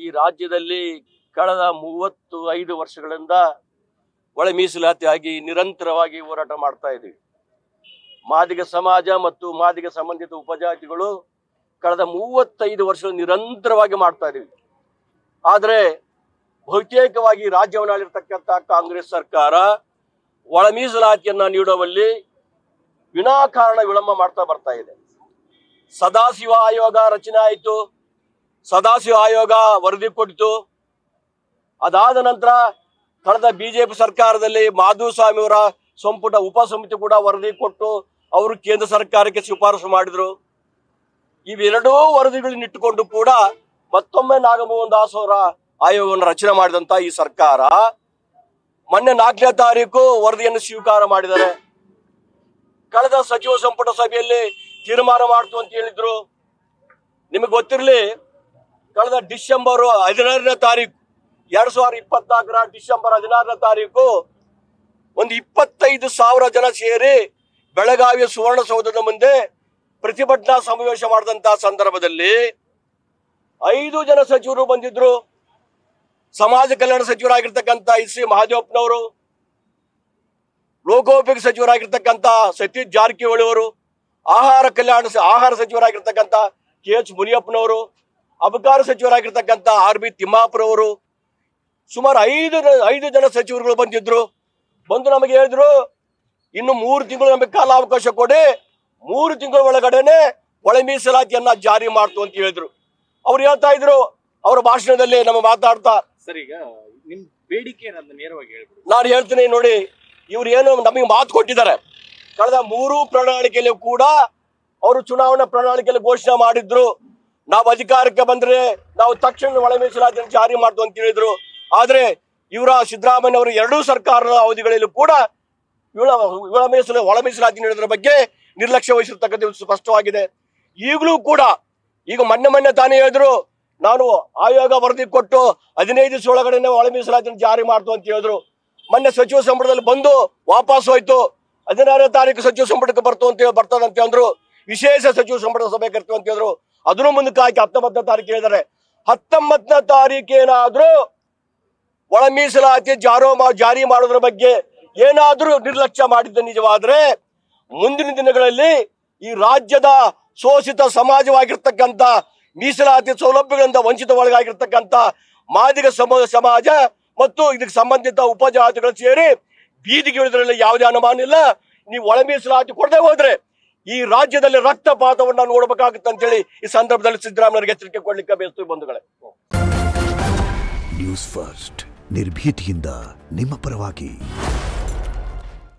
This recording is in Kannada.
ಈ ರಾಜ್ಯದಲ್ಲಿ ಕಳೆದ 35 ವರ್ಷಗಳಿಂದ ಒಳ ಮೀಸಲಾತಿಯಾಗಿ ನಿರಂತರವಾಗಿ ಹೋರಾಟ ಮಾಡ್ತಾ ಇದ್ದೀವಿ. ಮಾದಿಗ ಸಮಾಜ ಮತ್ತು ಮಾದಿಗ ಸಂಬಂಧಿತ ಉಪಜಾತಿಗಳು ಕಳೆದ 35 ವರ್ಷಗಳು ನಿರಂತರವಾಗಿ ಮಾಡ್ತಾ ಇದ್ದೀವಿ. ಆದರೆ ಬಹುತೇಕವಾಗಿ ರಾಜ್ಯವನ್ನಾಳಿರ್ತಕ್ಕಂಥ ಕಾಂಗ್ರೆಸ್ ಸರ್ಕಾರ ಒಳ ಮೀಸಲಾತಿಯನ್ನ ನೀಡುವಲ್ಲಿ ವಿನಾಕಾರಣ ವಿಳಂಬ ಮಾಡ್ತಾ ಬರ್ತಾ ಇದೆ. ಸದಾಶಿವ ಆಯೋಗ ರಚನೆ ಆಯಿತು, ಸದಾಶಿವ ಆಯೋಗ ವರದಿ ಕೊಟ್ಟಿತು. ಅದಾದ ನಂತರ ಕಳೆದ ಬಿಜೆಪಿ ಸರ್ಕಾರದಲ್ಲಿ ಮಾಧುಸ್ವಾಮಿ ಅವರ ಸಂಪುಟ ಉಪಸಮಿತಿ ಕೂಡ ವರದಿ ಕೊಟ್ಟು ಅವರು ಕೇಂದ್ರ ಸರ್ಕಾರಕ್ಕೆ ಶಿಫಾರಸು ಮಾಡಿದ್ರು. ಇವೆರಡೂ ವರದಿಗಳನ್ನ ಇಟ್ಟುಕೊಂಡು ಕೂಡ ಮತ್ತೊಮ್ಮೆ ನಾಗಮೋಹನ್ ದಾಸ್ ಅವರ ಆಯೋಗವನ್ನು ರಚನೆ ಮಾಡಿದಂತ ಈ ಸರ್ಕಾರ ಮೊನ್ನೆ 4ನೇ ತಾರೀಕು ವರದಿಯನ್ನು ಸ್ವೀಕಾರ ಮಾಡಿದ್ದಾರೆ. ಕಳೆದ ಸಚಿವ ಸಂಪುಟ ಸಭೆಯಲ್ಲಿ ತೀರ್ಮಾನ ಮಾಡ್ತು ಅಂತ ಹೇಳಿದ್ರು. ನಿಮಗೆ ಗೊತ್ತಿರಲಿ, ಕಳೆದ ಡಿಸೆಂಬರ್ 16ನೇ ತಾರೀಕು 2024 ಡಿಸೆಂಬರ್ 16ನೇ ತಾರೀಕು ಒಂದು 25,000 ಜನ ಸೇರಿ ಬೆಳಗಾವಿಯ ಸುವರ್ಣಸೌಧದ ಮುಂದೆ ಪ್ರತಿಭಟನಾ ಸಮಾವೇಶ ಮಾಡಿದಂತಹ ಸಂದರ್ಭದಲ್ಲಿ 5 ಜನ ಸಚಿವರು ಬಂದಿದ್ರು. ಸಮಾಜ ಕಲ್ಯಾಣ ಸಚಿವರಾಗಿರ್ತಕ್ಕಂಥ ಶ್ರೀ ಮಹದೇವಪ್ಪನವರು, ಲೋಕೋಪಯೋಗಿ ಸಚಿವರಾಗಿರ್ತಕ್ಕಂಥ ಸತೀಶ್ ಜಾರಕಿಹೊಳಿ ಅವರು, ಆಹಾರ ಸಚಿವರಾಗಿರ್ತಕ್ಕಂಥ KH ಮುನಿಯಪ್ಪನವರು, ಅಬಕಾರಿ ಸಚಿವರಾಗಿರ್ತಕ್ಕಂಥ RB ತಿಮ್ಮಾಪುರವರು, ಸುಮಾರು 5 ಜನ ಸಚಿವರುಗಳು ಬಂದಿದ್ರು. ಬಂದು ನಮಗೆ ಹೇಳಿದ್ರು, ಇನ್ನು 3 ತಿಂಗಳು ನಮಗೆ ಕಾಲಾವಕಾಶ ಕೊಡಿ, 3 ತಿಂಗಳ ಒಳಗಡೆನೆ ಒಳ ಮೀಸಲಾತಿಯನ್ನ ಜಾರಿ ಮಾಡ್ತು ಅಂತ ಹೇಳಿದ್ರು. ಅವ್ರು ಹೇಳ್ತಾ ಇದ್ರು ಅವರ ಭಾಷಣದಲ್ಲಿ ನಮ್ಮ ಮಾತಾಡ್ತಾ, ಸರ್ ಈಗ ನಿಮ್ ಬೇಡಿಕೆ ನೇರವಾಗಿ ಹೇಳ್ಬಿಡಿ. ನಾನು ಹೇಳ್ತೀನಿ ನೋಡಿ, ಇವ್ರು ಏನು ನಮಗೆ ಮಾತು ಕೊಟ್ಟಿದ್ದಾರೆ. ಕಳೆದ 3 ಪ್ರಣಾಳಿಕೆಯಲ್ಲಿ ಕೂಡ ಅವರು ಚುನಾವಣಾ ಪ್ರಣಾಳಿಕೆಯಲ್ಲಿ ಘೋಷಣೆ ಮಾಡಿದ್ರು, ನಾವು ಅಧಿಕಾರಕ್ಕೆ ಬಂದ್ರೆ ನಾವು ತಕ್ಷಣ ಒಳ ಮೀಸಲಾತಿಯನ್ನು ಜಾರಿ ಮಾಡ್ತು ಅಂತ ಹೇಳಿದ್ರು. ಆದ್ರೆ ಇವರ ಸಿದ್ದರಾಮಯ್ಯ ಅವರು 2 ಸರ್ಕಾರದ ಅವಧಿಗಳಲ್ಲೂ ಕೂಡ ಒಳ ಮೀಸಲಾತಿ ನೀಡೋದ್ರ ಬಗ್ಗೆ ನಿರ್ಲಕ್ಷ್ಯ ವಹಿಸಿರ್ತಕ್ಕಂಥ ಸ್ಪಷ್ಟವಾಗಿದೆ. ಈಗಲೂ ಕೂಡ ಈಗ ಮೊನ್ನೆ ತಾನೇ ಹೇಳಿದ್ರು, ನಾನು ಆಯೋಗ ವರದಿ ಕೊಟ್ಟು 15 ದಿವಸ ಒಳಗಡೆ ಒಳ ಮೀಸಲಾತಿಯನ್ನು ಜಾರಿ ಮಾಡ್ತು ಅಂತ ಹೇಳಿದ್ರು. ಮೊನ್ನೆ ಸಚಿವ ಸಂಪುಟದಲ್ಲಿ ಬಂದು ವಾಪಸ್ ಹೋಯ್ತು. 16ನೇ ತಾರೀಕು ಸಚಿವ ಸಂಪುಟಕ್ಕೆ ಬರ್ತದಂತ ಅಂದ್ರು. ವಿಶೇಷ ಸಚಿವ ಸಂಪುಟ ಸಭೆ ಕರ್ತೀವಿ ಅಂತ ಹೇಳಿದ್ರು. ಅದನ್ನು ಮುಂದಕ್ಕೆ ಹಾಕಿ 19ನೇ ತಾರೀಕು ಹೇಳಿದ್ದಾರೆ. 19ನೇ ತಾರೀಕು ಏನಾದ್ರೂ ಒಳ ಮೀಸಲಾತಿ ಜಾರಿ ಮಾಡೋದ್ರ ಬಗ್ಗೆ ಏನಾದ್ರೂ ನಿರ್ಲಕ್ಷ್ಯ ಮಾಡಿದ್ದ ನಿಜವಾದ್ರೆ ಮುಂದಿನ ದಿನಗಳಲ್ಲಿ ಈ ರಾಜ್ಯದ ಶೋಷಿತ ಸಮಾಜವಾಗಿರ್ತಕ್ಕಂಥ ಮೀಸಲಾತಿ ಸೌಲಭ್ಯಗಳಿಂದ ವಂಚಿತವಾಗಿರ್ತಕ್ಕಂಥ ಮಾದಿಗ ಸಮಾಜ ಮತ್ತು ಇದಕ್ಕೆ ಸಂಬಂಧಿತ ಉಪಜಾತಿಗಳು ಸೇರಿ ಬೀದಿಗೆ ಇಳಿದ್ರಲ್ಲಿ ಯಾವುದೇ ಅನುಮಾನ ಇಲ್ಲ. ನೀವು ಒಳ ಮೀಸಲಾತಿ ಕೊಡದೆ ಹೋದ್ರೆ ಈ ರಾಜ್ಯದಲ್ಲಿ ರಕ್ತಪಾತವನ್ನ ನೋಡ್ಬೇಕಾಗುತ್ತೆ ಅಂತ ಹೇಳಿ ಈ ಸಂದರ್ಭದಲ್ಲಿ ಸಿದ್ದರಾಮಯ್ಯರಿಗೆ ಎಚ್ಚರಿಕೆ ಕೊಡ್ಲಿಕ್ಕೆ ಬಯಸ್ತೀವಿ ಬಂಧುಗಳೇ. ನ್ಯೂಸ್ ಫಸ್ಟ್ ನಿರ್ಭೀತಿಯಿಂದ ನಿಮ್ಮ ಪರವಾಗಿ.